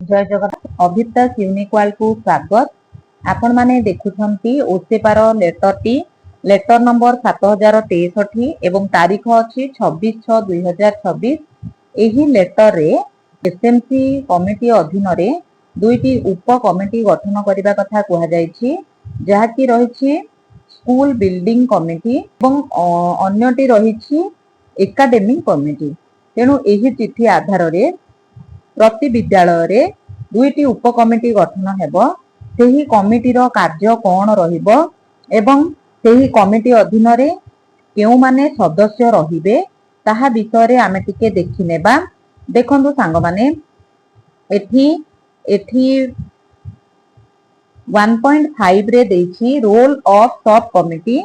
जय Jagannath अभिप्तास unique world को स्वागत। आपण माने देखुछंती ओसेपार लेटर नंबर 7063 एवं तारीख अछि 26/6/2026। एही लेटर रे एसएमसी कमिटी अधीन रे दुईटी उप कमिटी गठन करिबा कथा कुहा जायछि, जहाकी रहिछि स्कूल बिल्डिंग कमिटी एवं अन्यटी रहिछि एकाडेमिक कमिटी। तेणु एही चिठी आधार रे प्रति विद्यालय रे दुईटी उप कमिटी गठन हेबो। सेही कमिटी रो कार्य कोन रहिबो एवं सेही कमिटी अधीन रे केउ माने सदस्य रहिबे ताहा विषय रे आमे टिके देखि नेबा। देखंतु सांग माने एठी 1.5 रे देछि रोल ऑफ सब कमिटी,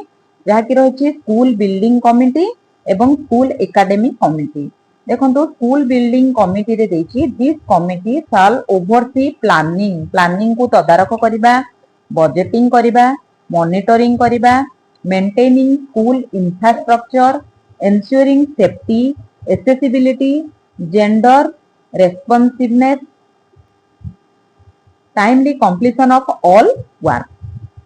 जहाकी रहिछि स्कूल बिल्डिंग कमिटी एवं स्कूल एकेडमिक कमिटी। देखो स्कूल बिल्डिंग कमिटी रे देछि this committee shall oversee planning को तदारख करिबा, बजेटिंग करिबा, मॉनिटरिंग करिबा, maintaining school infrastructure, ensuring safety, accessibility, gender responsiveness, timely completion of all work.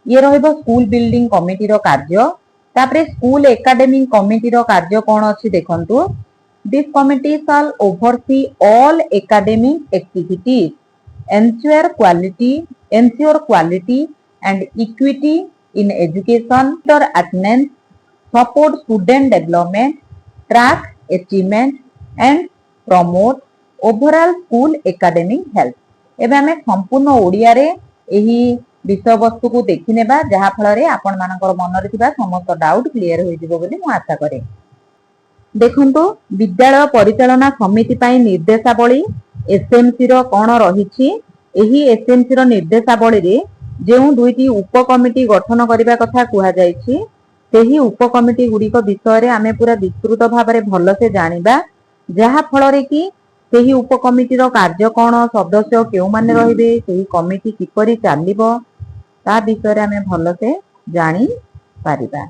ये रहइबो स्कूल बिल्डिंग कमिटी रो कार्य। तापरे स्कूल एकेडमिक कमिटी रो कार्य कोन अछि देखंतु। This committee shall oversee all academic activities, ensure quality and equity in education, monitor attendance, support student development, track achievement and promote overall school academic health। एबे हमें संपूर्ण ओडिया रे एही विषय वस्तु को देखि नेबा, जहा फल रे आपण मानकर मन रे थिबा समस्त डाउट क्लियर होई जिवो बोली मु आशा करे। देखंतु विद्यालय परिचालना समिति पाई निर्देशावली एसएमसी रो कोन रहिछि। एही एसएमसी रो निर्देशावली रे जेउ दुईटी उप कमिटी गठन करिबा कथा कुहा जायछि, सेही उप कमिटी गुडी को विषय रे आमे पूरा विस्तृत भाव रे भलो से जानिबा, जहा फल रे कि सेही उप कमिटी रो कार्य कोन, सदस्य केउ माने रहिबे, सेही कमिटी किपरि चालिबो ता विषय रे आमे भलो से जानि पारिबा।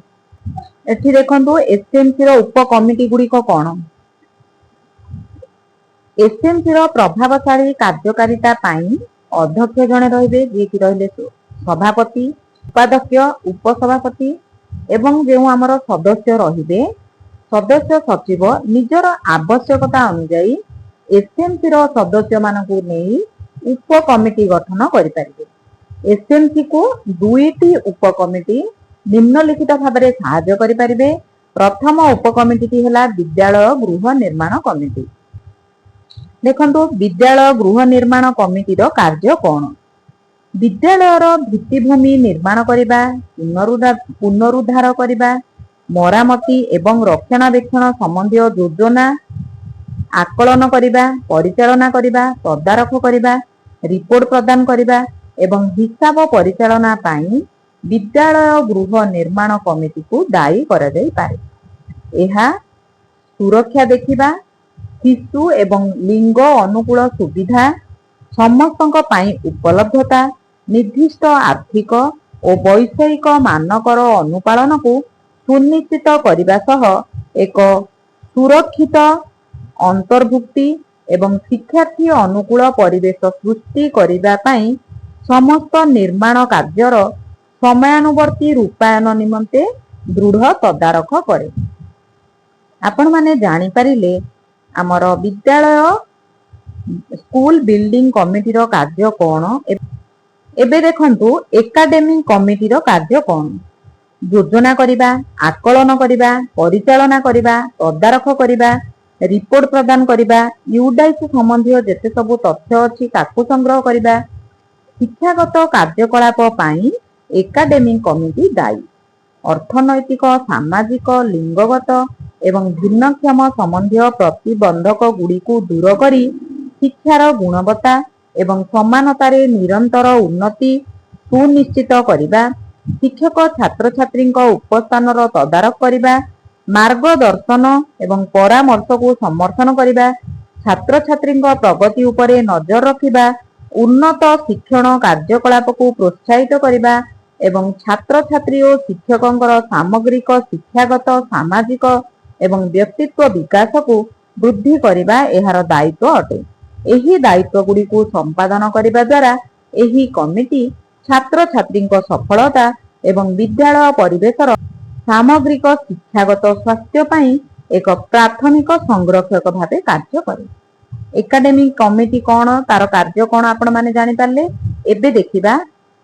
एठी देखंतु एसएमसी रो उप कमिटी गुडी को कोन। एसएमसी रो प्रभावशाली कार्यकारिता पाई अध्यक्ष जने रहिबे, जे कि रहिले सभापति, उपाध्यक्ष, उपसभापति एवं जेउ हमर सदस्य रहिबे सदस्य सचिव निजर आवश्यकता अनुसार एसएमसी रो सदस्य मानकु नेई उप कमिटी गठन करि परिबे। एसएमसी को दुईटी उप कमिटी निम्नलिखित भाव में साहाय्य करि परिबे। प्रथम उप कमिटी है विद्यालय गृह निर्माण कमिटी। देखंतु विद्यालय गृह निर्माण कमिटी रो कार्य कोन। विद्यालय रो भित्तिभूमि निर्माण करिबा, पुनरुद्धार करिबा, मरामती एवं रक्षणाबेक्षण संबंधी योजना आकलन करिबा, परिचालना करिबा, तदारख करिबा, रिपोर्ट प्रदान करिबा एवं हिसाब परिचालना पाई विद्यालय गृह निर्माण कमिटी को दायी करा जाई पारे। एहा सुरक्षा देखिबा, शिशु एवं लिंग अनुकूल सुविधा, समस्तक पाई उपलब्धता, निर्दिष्ट आर्थिक और वैषयिक मानकर अनुपालन को सुनिश्चित करिबा सह एक सुरक्षित अंतर्भुक्ति एवं शिक्षार्थी अनुकूल परिवेश सृष्टि करिबा पाई समस्त निर्माण कार्यर समयानुवर्ती रूपायन निमंते दृढ़ तदारख करे। आपण माने जानि परिले हमर विद्यालय स्कूल बिल्डिंग कमिटी रो कार्य कोन। एबे देखंतु एकेडमिक कमिटी रो कार्य कोन। योजना करिबा, आकलन करिबा, परिचालना करिबा, तदारख करिबा, रिपोर्ट प्रदान करिबा, यूडाइस संबंधी जेते सब तथ्य अछि ताकू संग्रह करिबा, शिक्षागत कार्यकलाप पाई एकेडमिक कमिटी दायी। अर्थनैतिक, सामाजिक, लिंगगत एवं भिन्नक्षम संबंधी प्रतिबंधक गुड़ी को दूर करी शिक्षार गुणवत्ता एवं समानतारे निरंतर उन्नति सुनिश्चित करिबा, शिक्षक छात्र छात्री उपस्थान तदारख करिबा, मार्गदर्शन एवं परामर्श को समर्थन करिबा, छात्र छात्री प्रगति उपरे नजर रखिबा, उन्नत शिक्षण कार्यकलाप को प्रोत्साहित करिबा एवं छात्र छात्री और शिक्षकों सामग्रिक शिक्षागत सामाजिक एवं व्यक्तित्व विकास को वृद्धि करिबा एहार दायित्व अटे। ଏହି ଦାୟିତ୍ୱ ଗୁଡ଼ିକୁ ସମ୍ପାଦନ କରିବା ଦ୍ୱାରା ଏହି କମିଟି ଛାତ୍ରଛାତ୍ରୀଙ୍କ ସଫଳତା ଏବଂ ବିଦ୍ୟାଳୟ ପରିବେଶର ସାମଗ୍ରିକ ଶିକ୍ଷାଗତ ସ୍ୱାସ୍ଥ୍ୟ ପାଇଁ ଏକ ପ୍ରାଥମିକ ସଂରକ୍ଷକ ଭାବେ କାର୍ଯ୍ୟ କରେ। ଏକାଡେମିକ କମିଟି କ'ଣ, ତାର କାର୍ଯ୍ୟ କ'ଣ ଆପଣ ମାନେ ଜାଣିପାରିଲେ। ଏବେ ଦେଖିବା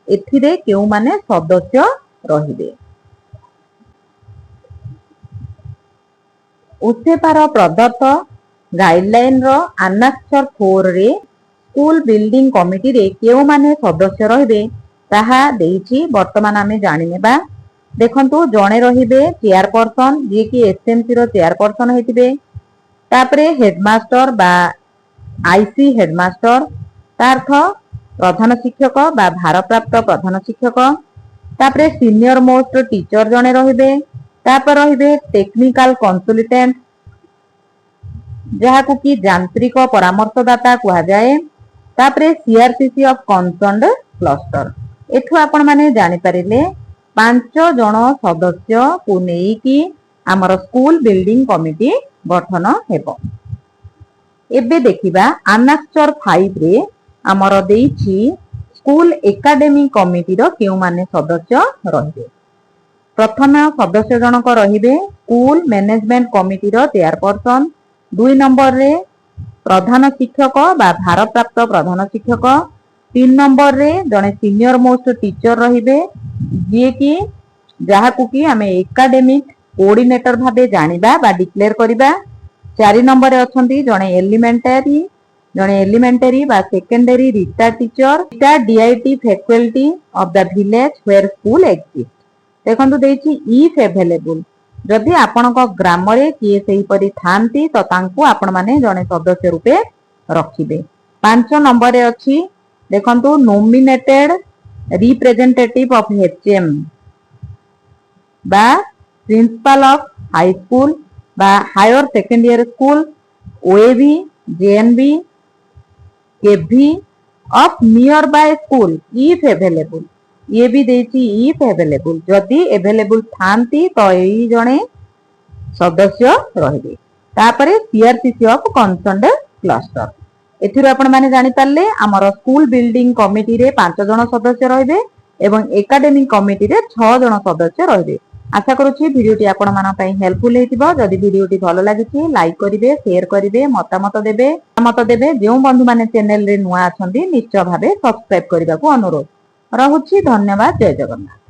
ଏଥିରେ କେଉଁମାନେ ସଦସ୍ୟ ରହିବେ। ଉସେପାର ପ୍ରଦତ୍ତ ଗାଇଡଲାଇନର ଆନାକ୍ସର 4 ରେ ସ୍କୁଲ ବିଲ୍ଡିଂ କମିଟିରେ କେଉଁମାନେ ସଦସ୍ୟ ରହିବେ ତାହା ଦେଇଛି। ବର୍ତ୍ତମାନ ଆମେ ଜାଣିନେବା। ଦେଖନ୍ତୁ, ଜଣେ ରହିବେ ଚେୟାରପର୍ସନ, ଯିଏକି ଏସଏମସି ର ଚେୟାରପର୍ସନ ହେଇଥିବେ। ତାପରେ ହେଡମାଷ୍ଟର ବା ଆଇସି ହେଡମାଷ୍ଟର, ତା ଅର୍ଥ ପ୍ରଧାନ ଶିକ୍ଷକ ବା ଭାରପ୍ରାପ୍ତ ପ୍ରଧାନ ଶିକ୍ଷକ। ତାପରେ ସିନିୟର ମୋଷ୍ଟ ଟିଚର ଜଣେ ରହିବେ। ତାପରେ ରହିବେ ଟେକ୍ନିକାଲ କନସଲଟାଣ୍ଟ, ଯାହାକୁ କି ଯାନ୍ତ୍ରିକ ପରାମର୍ଶଦାତା କୁହାଯାଏ। ତାପରେ ସିଆରସିସି ଅଫ କନସର୍ଣ୍ଣ କ୍ଲଷ୍ଟର। ଏଠୁ ଆପଣ ମାନେ ଜାଣିପାରିଲେ 5 ଜଣ ସଦସ୍ୟକୁ ନେଇକି ଆମର ସ୍କୁଲ ବିଲ୍ଡିଂ କମିଟି ଗଠନ ହେବ। ଏବେ ଦେଖିବା ଆନାକ୍ସର 5 ରେ ଆମର ଦେଇଛି ସ୍କୁଲ ଏକାଡେମିକ କମିଟିର କେଉଁମାନେ ସଦସ୍ୟ ରହିବେ। ପ୍ରଥମ ସଦସ୍ୟ ଜଣକ ରହିବେ ସ୍କୁଲ ମ୍ୟାନେଜମେଣ୍ଟ କମିଟିର ଚେୟାରପର୍ସନ। 2 ନମ୍ବରରେ ପ୍ରଧାନ ଶିକ୍ଷକ ବା ଭାରପ୍ରାପ୍ତ ପ୍ରଧାନ ଶିକ୍ଷକ। 3 ନମ୍ବରରେ ଜଣେ ସିନିୟର ମୋଷ୍ଟ ଟିଚର ରହିବେ, ଯିଏକି ଯାହାକୁ କି ଆମେ ଏକାଡେମିକ କୋଅର୍ଡିନେଟର ଭାବେ ଜାଣିବା ବା ଡିକ୍ଲେୟାର କରିବା। 4 ନମ୍ବରରେ ଅଛନ୍ତି ଜଣେ ଏଲିମେଣ୍ଟାରୀ ବା secondary retired teacher, DIET faculty of the village where school exist. ଦେଖନ୍ତୁ ଦେଇଛି ଇଫ୍ ଏଭେଲେବୁଲ, ଯଦି ଆପଣଙ୍କ ଗ୍ରାମରେ କିଏ ସେହିପରି ଥାନ୍ତି ତ ତାଙ୍କୁ ଆପଣ ମାନେ ଜଣେ ସଦସ୍ୟ ରୂପେ ରଖିବେ। 5 ନମ୍ବରରେ ଅଛି ଦେଖନ୍ତୁ ନୋମିନେଟେଡ ରିପ୍ରେଜେଣ୍ଟେଟିଭ ଅଫ ଏଚଏମ୍ ବା ପ୍ରିନ୍ସିପାଲ ଅଫ ହାଇସ୍କୁଲ ବା higher secondary school, OAV, JNV, KV of nearby school if available. ଇଏ ବି ଦେଇଛି ଇଫ୍ ଏଭେଲେବୁଲ, ଯଦି ଏଭେଲେବୁଲ ଥାନ୍ତି ତ ଏଇ ଜଣେ ସଦସ୍ୟ ରହିବେ। ତାପରେ ସିଆରସିସି ଅଫ କନସର୍ଣ୍ଣ କ୍ଲଷ୍ଟର। ଏଥିରୁ ଆପଣ ମାନେ ଜାଣିପାରିଲେ ଆମର ସ୍କୁଲ ବିଲ୍ଡିଂ କମିଟିରେ 5 ଜଣ ସଦସ୍ୟ ରହିବେ ଏବଂ ଏକାଡେମିକ କମିଟିରେ 6 ଜଣ ସଦସ୍ୟ ରହିବେ। ଆଶା କରୁଛି ଭିଡିଓଟି ଆପଣମାନଙ୍କ ପାଇଁ ହେଲ୍ପଫୁଲ ହେଇଥିବ। ଯଦି ଭିଡିଓଟି ଭଲ ଲାଗିଛି ଲାଇକ୍ କରିବେ, ସେୟାର କରିବେ, ମତାମତ ଦେବେ। ଯେଉଁ ବନ୍ଧୁମାନେ ଚ୍ୟାନେଲରେ ନୂଆ ଅଛନ୍ତି ନିଶ୍ଚୟ ଭାବେ ସବସ୍କ୍ରାଇବ କରିବାକୁ ଅନୁରୋଧ ରହୁଛି। ଧନ୍ୟବାଦ। ଜୟ ଜଗନ୍ନାଥ।